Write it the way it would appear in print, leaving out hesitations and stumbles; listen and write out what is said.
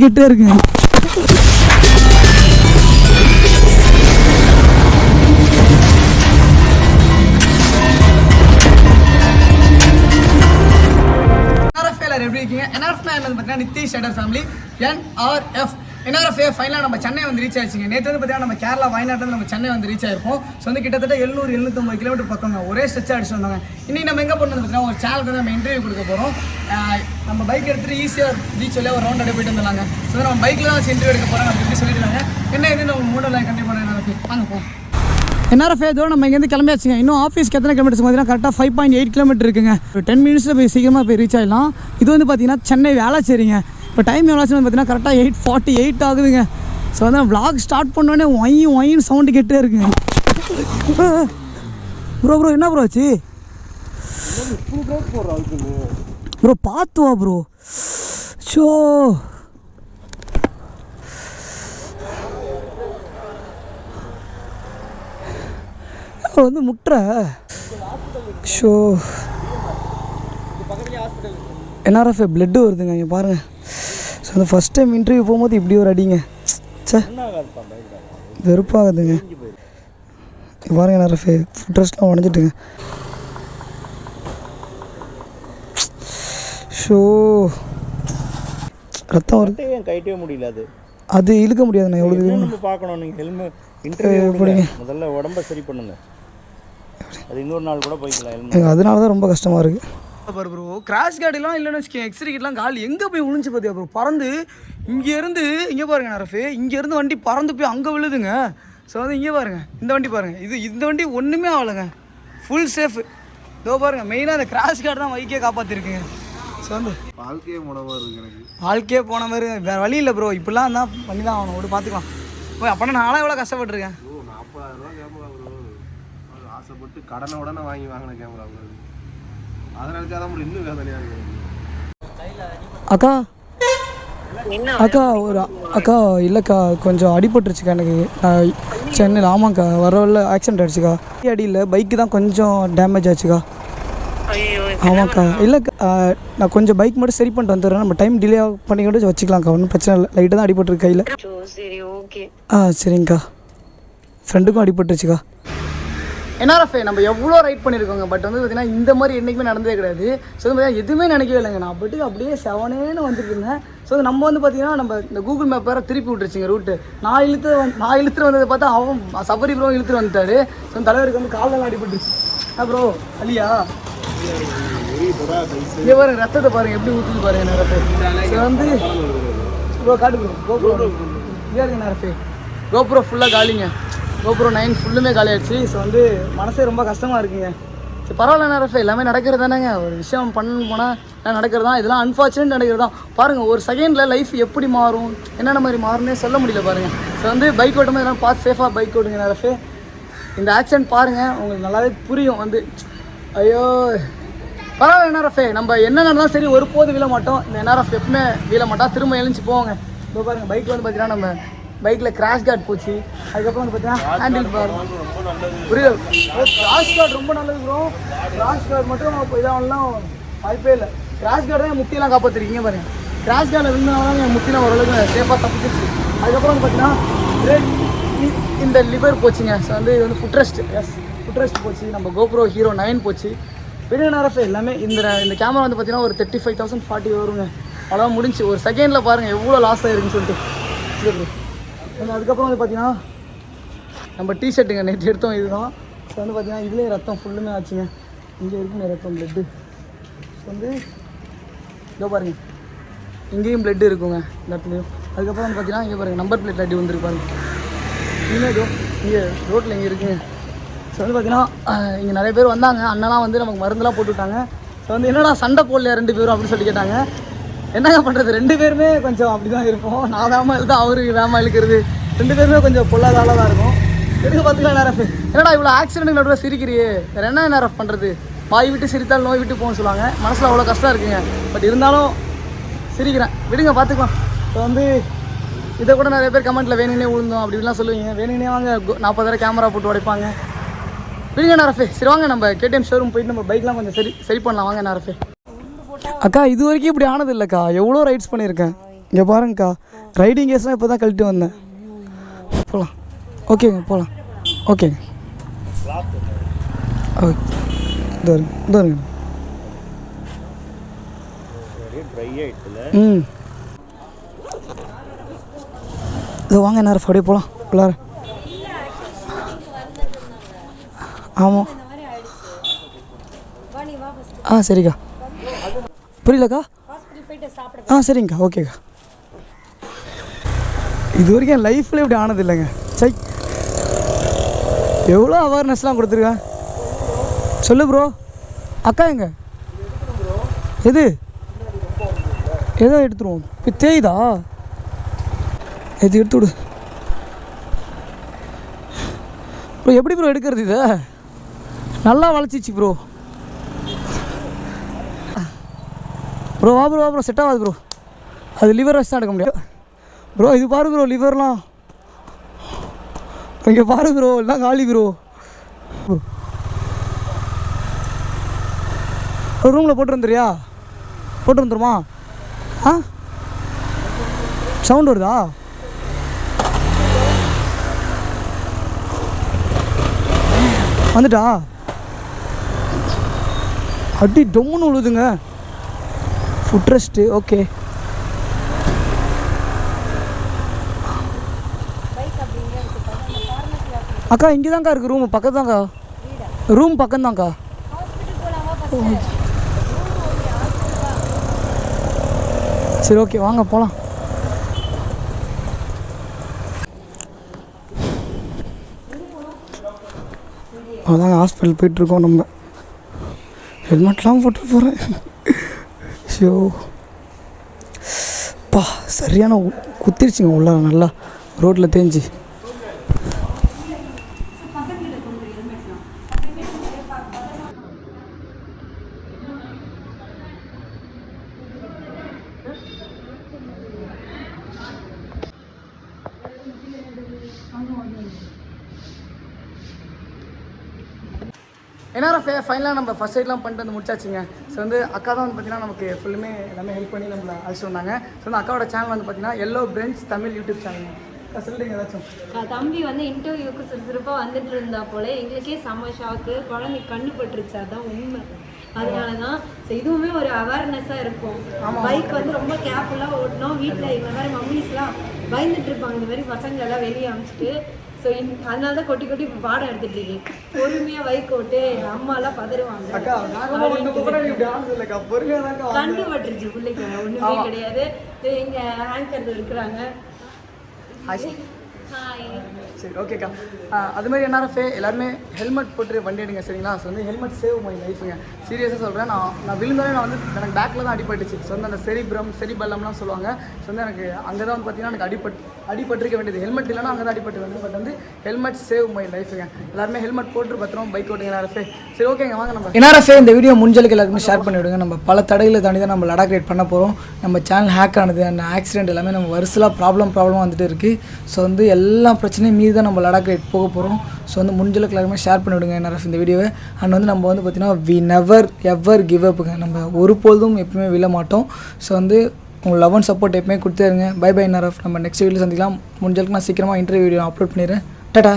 கிட்டே இருக்குங்க. எப்படி இருக்கீங்க? NRFனா என்னது பார்த்தீங்கன்னா Nithish Shettar family NRF. NRF ஃபைனலாக நம்ம சென்னை வந்து ரீச் ஆயிடுச்சுங்க. நேற்று வந்து பார்த்தீங்கன்னா நம்ம கேரளா வயநாட்டில் நம்ம சென்னை வந்து ரீச் ஆயிருப்போம். ஸோ வந்து கிட்டத்தட்ட 700-750 கிலோமீட்டர் பக்கங்க ஒரே ஸ்ட்ரெச் அடிச்சு வந்தாங்க. இன்னைக்கு நம்ம எங்கே போனது பார்த்தீங்கன்னா ஒரு சேனலுக்கு வந்து நம்ம இன்டர்வியூ கொடுக்க போகிறோம். நம்ம பைக் எடுத்துகிட்டு ஈஸியாக பீச் வழியாக ஒரு ரவுண்ட் அப்படியே போயிட்டு வந்துடலாங்க. ஸோ நம்ம பைக்கில் தான் இன்டர்வியூ எடுக்க போகிறோம் அப்படின்னு சொல்லிட்டு என்ன இது நம்ம மூடலாம் கண்டிப்பாக NRF வாங்க போவோம். NRF இதோட நம்ம இங்கேருந்து கிளம்பியாச்சுங்க. இன்னும் ஆஃபீஸ்க்கு எத்தனை கிலோமீட்டர்ஸ் பார்த்தீங்கன்னா கரெக்டாக 5.8 கிலோமீட்டர் இருக்குங்க. ஒரு 10 மினிட்ஸில் போய் சீக்கிரமாக போய் ரீச் ஆகிடலாம். இது வந்து பார்த்தீங்கன்னா சென்னை வேளாச்சேரிங்க. இப்போ டைம் எவ்வளோ ஆச்சுன்னு பார்த்தீங்கன்னா கரெக்டாக 8:48 ஆகுதுங்க. ஸோ வந்து vlog ஸ்டார்ட் பண்ணோடனே ஒயின் சவுண்டு கேட்டே இருக்குங்க. ப்ரோ என்ன ப்ரோ ஆச்சு ப்ரோ? பார்த்து வா ப்ரோ. ஷோ வந்து முட்டுற ஷோ NRF பிளட்டு வருதுங்க இங்கே பாருங்கள். ஸோ அந்த ஃபஸ்ட் டைம் இன்டர்வியூ போகும்போது இப்படி ஒரு அடிங்க சே வெறுப்பாகுதுங்க. பாருங்க NRF ஃபுட் ரெஸ்ட்லாம் உடஞ்சிட்டுங்க. ஷோ ரத்தம் வருது. கைட்டே முடியல. அது இழுக்க முடியாதுண்ணா. எவ்வளோ பார்க்கணும் நீங்கள் ஹெல்மெட் இன்டர்வியூ முதல்ல உடம்ப சரி பண்ணுங்க. அது இன்னொரு நாள் கூட போய்க்கலாம். அதனால தான் ரொம்ப கஷ்டமாக இருக்குது. ப்ரோ கிராஷ் கார்டெலாம் இல்லைன்னு வச்சுக்கேன். எக்ஸ்ட்ரிக்கிட்லாம் கால் எங்கே போய் விழுந்துச்சு பார்த்தியா ப்ரோ? பறந்து இங்கேருந்து இங்கே பாருங்க NRF இங்கேருந்து வண்டி பறந்து போய் அங்கே விழுதுங்க. ஸோ வந்து இங்கே பாருங்கள் இந்த வண்டி பாருங்கள். இந்த வண்டி ஒன்றுமே ஆகலைங்க. Full safe. இதோ பாருங்கள் மெயினாக அந்த கிராஷ் கார்டு தான் வைக்கே காப்பாற்றிருக்குங்க. ஸோ வந்து வாழ்க்கையே போன மாதிரி இருக்குது எனக்கு. வாழ்க்கையே போன மாதிரி வேறு வழி இல்லை ப்ரோ. இப்படிலாம் தான் பண்ணி தான் ஆகணும். ஒரு பார்த்துக்கலாம். ஓ அப்போனா நானும் எவ்வளோ கஷ்டப்பட்டுருக்கேன். 40,000 கேமரா ப்ரோ. ஆசைப்பட்டு கடனை உடனே வாங்கின கேமரா ப்ரோ. அதை நினச்சா தான் இன்னும் வேதனையாக இருக்குது. அக்கா அக்கா இல்லைக்கா கொஞ்சம் அடிபட்டுருச்சுக்கா எனக்கு. நான் சென்னையில் ஆமாங்க்கா வரவில்ல ஆக்சிடென்ட் ஆகிடுச்சுக்கா. அடி இல்லை பைக்கு தான் கொஞ்சம் டேமேஜ் ஆச்சுக்கா. ஆமாக்கா இல்லைக்கா நான் கொஞ்சம் பைக் மட்டும் சரி பண்ணிட்டு வந்துடுறேன். நம்ம டைம் டிலே பண்ணிக்கிட்டு வச்சுக்கலாம்க்கா. ஒன்றும் பிரச்சனை இல்லை. லைட்டாக தான் அடிபட்டுருக்கு கையில். சரிங்கக்கா. ஃப்ரெண்டுக்கும் அடிபட்டுருச்சுக்கா. NRF நம்ம எவ்வளோ ரைட் பண்ணியிருக்கோங்க. பட் வந்து பார்த்திங்கன்னா இந்த மாதிரி என்றைக்குமே நடந்ததே கிடையாது. ஸோ வந்து பார்த்தீங்கன்னா எதுவுமே நினைக்கவே இல்லைங்க. நான் அப்படியே அப்படியே செவனேன்னு வந்துட்டு இருந்தேன். ஸோ நம்ம வந்து பார்த்திங்கன்னா நம்ம இந்த கூகுள் மேப் வேறு திருப்பி விட்டுருச்சுங்க ரூட்டு. நான் இழுத்துட்டு வந்ததை பார்த்தா அவன் சபரி ப்ரோ இழுத்துட்டு வந்துட்டாரு. ஸோ தலைவருக்கு வந்து காலெல்லாம் அடிபட்டுருச்சு. ப்ரோ அலியா இங்கே பாருங்க ரத்தத்தை பாருங்கள் எப்படி ஊற்றுது பாருங்க NRF. ஸோ வந்து ப்ரோ காட்டு ப்ரோ GoPro இங்கே இருக்கு NRF. GoPro ஃபுல்லாக காலிங்க. GoPro 9 ஃபுல்லுமே காலி ஆகிடுச்சு. ஸோ வந்து மனசே ரொம்ப கஷ்டமாக இருக்குங்க. சரி பரவாயில்ல NRF எல்லாமே நடக்கிறது தானேங்க. ஒரு விஷயம் பண்ண போனால் நடக்கிறது தான். இதெல்லாம் அன்ஃபார்ச்சுனேட் நடக்கிறது தான். பாருங்கள் ஒரு செகண்டில் லைஃப் எப்படி மாறும் என்னென்ன மாதிரி மாறும்னே சொல்ல முடியல பாருங்கள். ஸோ வந்து பைக் ஓட்டும்போது எல்லாம் பார்த்து சேஃபாக பைக் ஓட்டுங்க NRF. இந்த ஆக்சிடென்ட் பாருங்கள் உங்களுக்கு நல்லாவே புரியும். வந்து ஐயோ பரவாயில்ல NRF நம்ம என்ன நடந்தாலும் சரி ஒரு போது விழ மாட்டோம். இந்த NRF எப்பவுமே விழ மாட்டோம். திரும்ப எழுந்துச்சு போவாங்க. இப்போ பாருங்கள் பைக் வந்து பார்த்தீங்கன்னா நம்ம பைக்கில் கிராஷ் கார்டு போச்சு. அதுக்கப்புறம் வந்து பார்த்தீங்கன்னா ஹேண்டில் பார் புரியல. கிராஷ் கார்டு ரொம்ப நல்லது ப்ரோ. கிராஷ் கார்டு மட்டும் இப்போ இதாகலாம் வாய்ப்பே இல்லை. கிராஷ் கார்டு தான் என் முட்டியெல்லாம் காப்பாற்றிருக்கீங்க பாருங்கள். கிராஷ் கார்டில் விழுந்தனால என் முட்டிலாம் ஓரளவுக்கு சேஃபாக தப்பிச்சிச்சு. அதுக்கப்புறம் வந்து பார்த்தீங்கன்னா இந்த லிவர் போச்சுங்க. ஸோ வந்து இது வந்து ஃபுட் ரெஸ்ட் போச்சு. நம்ம GoPro Hero 9 போச்சு. வீடியோ NRF எல்லாமே இந்த கேமரா வந்து பார்த்தீங்கன்னா ஒரு 35,000 40 வருங்க. அவ்வளோதான் முடிஞ்சு. ஒரு செகண்டில் பாருங்கள் எவ்வளோ லாஸ் ஆகிருக்குன்னு சொல்லிட்டு. அதுக்கப்புறம் வந்து பார்த்தீங்கன்னா நம்ம டிஷர்ட்டுங்க நேற்று எடுத்தோம் இதுதான். ஸோ வந்து பார்த்தீங்கன்னா இதுலேயே ரத்தம் ஃபுல்லுமே ஆச்சுங்க. இங்கே இருக்குங்க ரத்தம் பிளட்டு. ஸோ வந்து இதோ பாருங்கள் இங்கேயும் பிளட்டு இருக்குங்க இந்த இடத்துலையும். அதுக்கப்புறம் வந்து பார்த்தீங்கன்னா இங்கே பாருங்கள் நம்பர் பிளேட் அடி வந்துருப்பாங்க. இனிமேல் இங்கே ரோட்டில் இங்கே இருக்குங்க. ஸோ வந்து பார்த்தீங்கன்னா இங்கே நிறைய பேர் வந்தாங்க. அண்ணலாம் வந்து நமக்கு மருந்துலாம் போட்டுவிட்டாங்க. ஸோ வந்து என்னடா சண்டை போடலையா 2 பேரும் அப்படின்னு சொல்லி கேட்டாங்க. என்னங்க பண்ணுறது 2 பேருமே கொஞ்சம் அப்படி தான் இருப்போம். நான் வேமா இழுத்தா அவரு வேமா இழுக்கிறது. 2 பேருமே கொஞ்சம் பொல்லாதால தான் இருக்கும். எதுக்கு பார்த்துக்கலாம் NRF என்னடா இவ்வளோ ஆக்சிடென்ட் நடுவில் சிரிக்கிறியே வேறு என்ன NRF பண்ணுறது? வாய் விட்டு சிரித்தால் நோய் விட்டு போகணும்னு சொல்லுவாங்க. மனசில் அவ்வளோ கஷ்டம் இருக்குங்க. பட் இருந்தாலும் சிரிக்கிறேன் விடுங்க பார்த்துக்கலாம். இப்போ வந்து இதை கூட நிறைய பேர் கமெண்ட்டில் வேணுன்னே விழுந்தோம் அப்படின்லாம் சொல்லுவீங்க. வேணுன்னே வாங்க 40,000 கேமரா போட்டு உடைப்பாங்க. விடுங்க NRF. சரி வாங்க நம்ம KTM ஷோரூம் போயிட்டு நம்ம பைக்லாம் கொஞ்சம் சரி பண்ணலாம் வாங்க NRF. அக்கா இது வரைக்கும் இப்படி ஆனது இல்லைக்கா. எவ்வளோ ரைட்ஸ் பண்ணியிருக்கேன். இங்கே பாருங்கக்கா, ரைடிங் கேஸ்லாம் இப்போ தான் கழட்டி வந்தேன். போகலாம். ஓகேங்க, போகலாம். ஓகேங்க. ஓகே, இதோ இருங்க. இதோ வாங்க, நேரம் அப்படியே போகலாம் உள்ளார. ஆமாம். சரிக்கா. புரியலக்கா? சரிங்கக்கா. ஓகேக்கா. இது வரைக்கும் என் லைஃப்பில் இப்படி ஆனது இல்லைங்க. சை, எவ்வளோ அவேர்னஸ்லாம் கொடுத்துருக்கேன். சொல்லு ப்ரோ. அக்கா எங்க? எது ஏதோ எடுத்துருவோம். இப்போ தேய்தா? எது எடுத்து விடு ப்ரோ. எப்படி ப்ரோ எடுக்கிறது? இதை நல்லா வளைச்சிச்சு ப்ரோ. வா ப்ரோ செட் ஆகாது ப்ரோ. அது லிவர் வச்சு தான் எடுக்க முடியாது ப்ரோ. இது பாரு ப்ரோ, லிவர்லாம் இங்கே பாரு ப்ரோ, எல்லாம் காலி ப்ரோ. ரூமில் போட்டு வந்துடுறியா? போட்டு வந்துடுமா? சவுண்ட் வருதா? வந்துட்டா? அடி டொம்முன்னு விழுதுங்க. Foot rest. ஓகே. அக்கா இங்கே தான்க்கா இருக்குது ரூமு. பக்கத்து தான்க்கா. ரூம் பக்கம் தான்க்கா. சரி ஓகே, வாங்க போகலாம். அதாங்க ஹாஸ்பிட்டல் போயிட்டுருக்கோம். நம்ம ஹெல்மெட்லாம் போட்டு போகிறேன். ஷோ பா, சரியான குத்திருச்சுங்க உள்ள, நல்லா ரோட்டில் தேஞ்சு. என்ஆர்எஃப் ஃபைனலாக நம்ம ஃபஸ்ட் எய்ட்லாம் பண்ணிட்டு வந்து முடிச்சாச்சுங்க. ஸோ வந்து அக்கா தான் வந்து பார்த்திங்கன்னா நமக்கு ஃபுல்லுமே எல்லாமே ஹெல்ப் பண்ணி நம்மளை அழைச்சிட்டு வந்தாங்க. ஸோ வந்து அக்காவோட சேனல் வந்து பார்த்திங்கன்னா yellow French Tamil YouTube channel. சொல்லிடுங்க ஏதாச்சும். தம்பி வந்து இன்டர்வியூக்கு சுறுசுறுப்பாக வந்துட்டு இருந்தா போல, எங்களுக்கே செம்ம ஷாக்கு. குழந்தை கண்ணு பட்டுருச்சு, அதுதான் உண்மை. அதனால தான் ஸோ இதுவுமே ஒரு அவேர்னஸாக இருக்கும். பைக் வந்து ரொம்ப கேர்ஃபுல்லாக ஓட்டணும். வீட்டில் இந்த மாதிரி மம்மிஸ்லாம் பயந்துட்டு இருப்பாங்க, இந்த மாதிரி பசங்களெல்லாம் வெளியே அனுப்பிச்சிட்டு. ஸோ அதனால தான் கொட்டி கொட்டி பாடம் எடுத்துட்டு இருக்கேன். பொறுமையாக பைக் ஓட்டு, அம்மாலாம் பதறுவாங்க. கண்டு பட்டுருச்சு பிள்ளைக்கு, ஒன்றுமே கிடையாது. எங்கள் ஆங்கர் இருக்கிறாங்க. சரி ஓகேக்கா. அதுமாதிரி என்ஆர்எஃப் எல்லாருமே ஹெல்மெட் போட்டு வண்டி எடுங்க சரிங்களா. ஸோ வந்து ஹெல்மெட் சேவ் மை லைஃபுங்க. சீரியஸாக சொல்கிறேன். நான் விழுந்தாலே நான் வந்து எனக்கு பேக்கில் தான் அடிபட்டுச்சு. ஸோ வந்து அந்த செரிபல்லம்லாம் சொல்லுவாங்க. ஸோ வந்து எனக்கு அங்கே தான் வந்து பார்த்திங்கன்னா எனக்கு அடிபட்டிருக்க வேண்டியது. ஹெல்மெட் இல்லைனா அங்கே தான் அடிபட்டு வேண்டியது. பட் வந்து ஹெல்மெட் சேவ் மை லைஃபுங்க. எல்லாருமே ஹெல்மெட் போட்டு பத்திரம் பைக் ஓட்டுங்க என்ஆர்எஃப். சரி ஓகேங்க, வாங்க நம்ம என்ஆர்எஃப் இந்த வீடியோ முடிஞ்சலுக்கு எல்லாருக்குமே ஷேர் பண்ணிவிடுங்க. நம்ம பல தடைகளை தாண்டி தான் நம்ம லடாக் ரைட் பண்ண போகிறோம். நம்ம சேனல் ஹேக் ஆனது, அந்த ஆக்சிடென்ட் எல்லாமே நம்ம வருஷலாக ப்ராப்ளமாக வந்துட்டு இருக்குது. ஸோ வந்து எல்லா பிரச்சனையும் மீறி தான் நம்ம லடாக் ரைட் போக போகிறோம். ஸோ வந்து முடிஞ்சளவுக்கு எல்லாருமே ஷேர் பண்ணிவிடுங்க என்ஆர்எஃப் இந்த வீடியோவை. அண்ட் வந்து நம்ம வந்து பார்த்திங்கன்னா வி நெவர் எவர் கிவ் அப்புங்க. நம்ம ஒருபோதும் எப்பவுமே விழ மாட்டோம். ஸோ வந்து உங்கள் லவ் அண்ட் சப்போர்ட் எப்பவுமே கொடுத்தே இருங்க. Bye bye NRF. நம்ம நெக்ஸ்ட் வீடியோ சந்திக்கலாம். முடிஞ்சளவுக்கு நான் சீக்கிரமாக இன்டர்வியூ வீடியோ அப்லோட் பண்ணிடுறேன். டாடா.